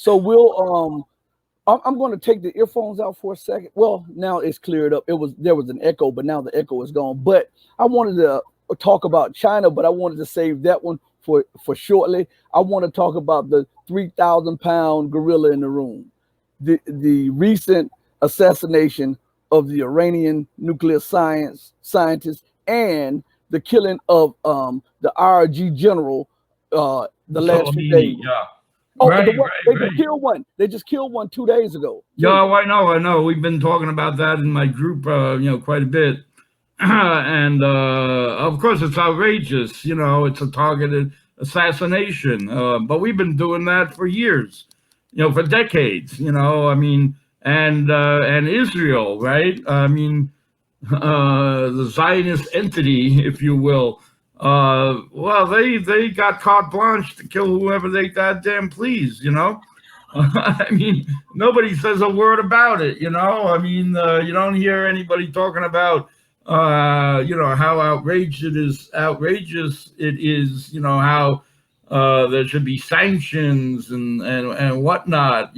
So I'm going to take the earphones out for a second. Well, now it's cleared up. There was an echo, but now the echo is gone. But I wanted to talk about China, but I wanted to save that one for shortly. I want to talk about the 3,000-pound gorilla in the room, the recent assassination of the Iranian nuclear scientist and the killing of the RG general the last few days. Yeah. Oh, they just killed one. They just killed one 2 days ago. Yeah, I know. We've been talking about that in my group, quite a bit. And of course, it's outrageous. It's a targeted assassination. But we've been doing that for years, for decades. And Israel, right? The Zionist entity, if you will. Well, they got carte blanche to kill whoever they goddamn please. Nobody says a word about it. You don't hear anybody talking about how outrageous it is, how there should be sanctions and whatnot,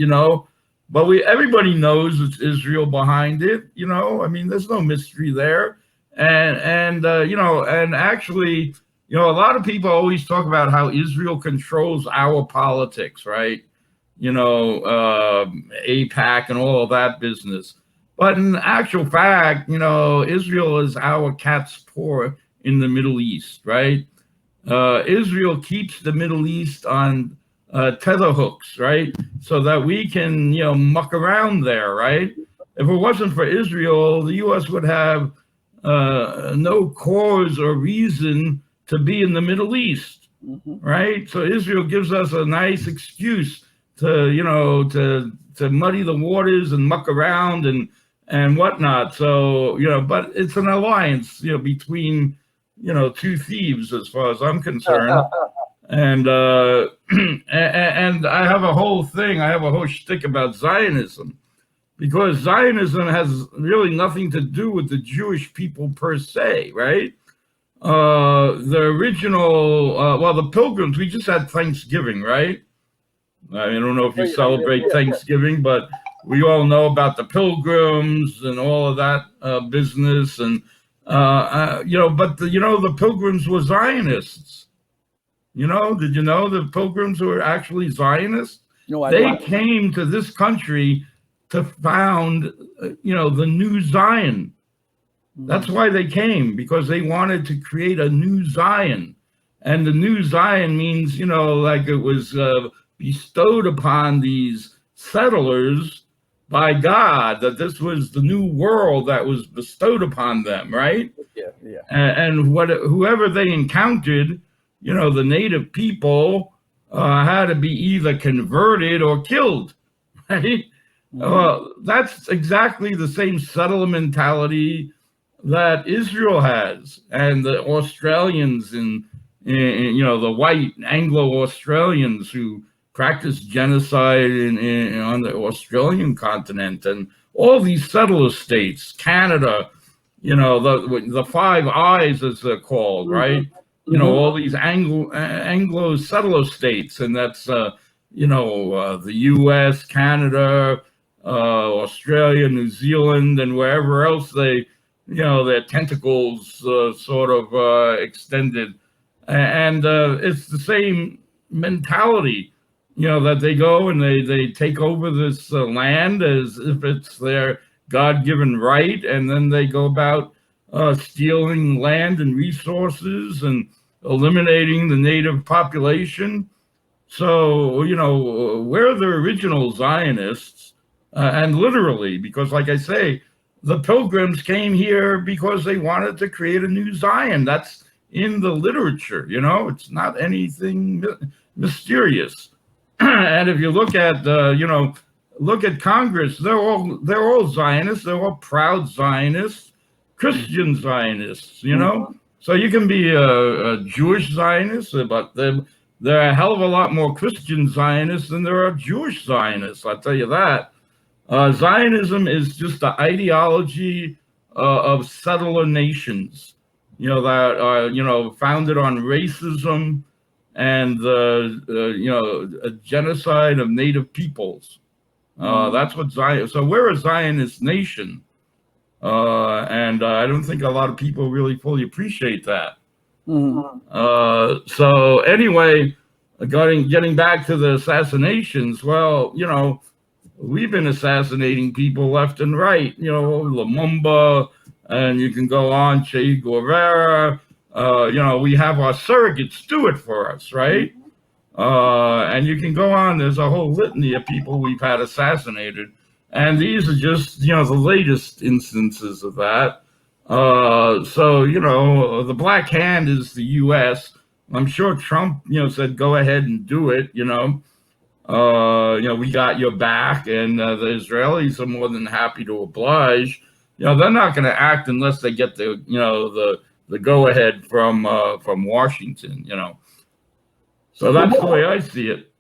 but everybody knows it's Israel behind it, there's no mystery there. And actually, a lot of people always talk about how Israel controls our politics, right? APAC and all of that business. But in actual fact, Israel is our cat's paw in the Middle East, right? Israel keeps the Middle East on tether hooks, right? So that we can, muck around there, right? If it wasn't for Israel, the U.S. would have no cause or reason to be in the Middle East, right? So Israel gives us a nice excuse to muddy the waters and muck around and whatnot. So, but it's an alliance, between, two thieves as far as I'm concerned. And and I have a whole shtick about Zionism, because Zionism has really nothing to do with the Jewish people per se, right? The original, the Pilgrims, we just had Thanksgiving, right? I don't know if you celebrate Thanksgiving, but we all know about the Pilgrims and all of that business. And, but the Pilgrims were Zionists. Did you know the Pilgrims were actually Zionists? No, they came to this country to found, the new Zion. That's why they came, because they wanted to create a new Zion. And the new Zion means, like it was bestowed upon these settlers by God, that this was the new world that was bestowed upon them, right? Yeah. And whoever they encountered, the native people had to be either converted or killed, right? That's exactly the same settler mentality that Israel has, and the Australians and the white Anglo-Australians who practiced genocide on the Australian continent, and all these settler states, Canada, the Five Eyes as they're called, right? All these Anglo settler states, and that's the U.S., Canada, Australia, New Zealand, and wherever else they, their tentacles sort of extended, and it's the same mentality. That they go and they take over this land as if it's their God-given right, and then they go about stealing land and resources and eliminating the native population. So, we're the original Zionists, and literally, because like I say, the Pilgrims came here because they wanted to create a new Zion. That's in the literature, it's not anything mysterious. And if you look at look at Congress, they're all Zionists. They're all proud Zionists, Christian Zionists. So you can be a Jewish Zionist, but there are a hell of a lot more Christian Zionists than there are Jewish Zionists. I'll tell you that. Zionism is just the ideology of settler nations, that are founded on racism, and a genocide of native peoples. That's what Zion. So we're a Zionist nation, and I don't think a lot of people really fully appreciate that. So anyway, getting back to the assassinations. Well, we've been assassinating people left and right. Lumumba, and you can go on, Che Guevara. We have our surrogates do it for us, right? And you can go on. There's a whole litany of people we've had assassinated, and these are just the latest instances of that. So the black hand is the U.S. I'm sure Trump said go ahead and do it. We got your back, and the Israelis are more than happy to oblige. They're not going to act unless they get the go ahead from Washington. So that's the way I see it.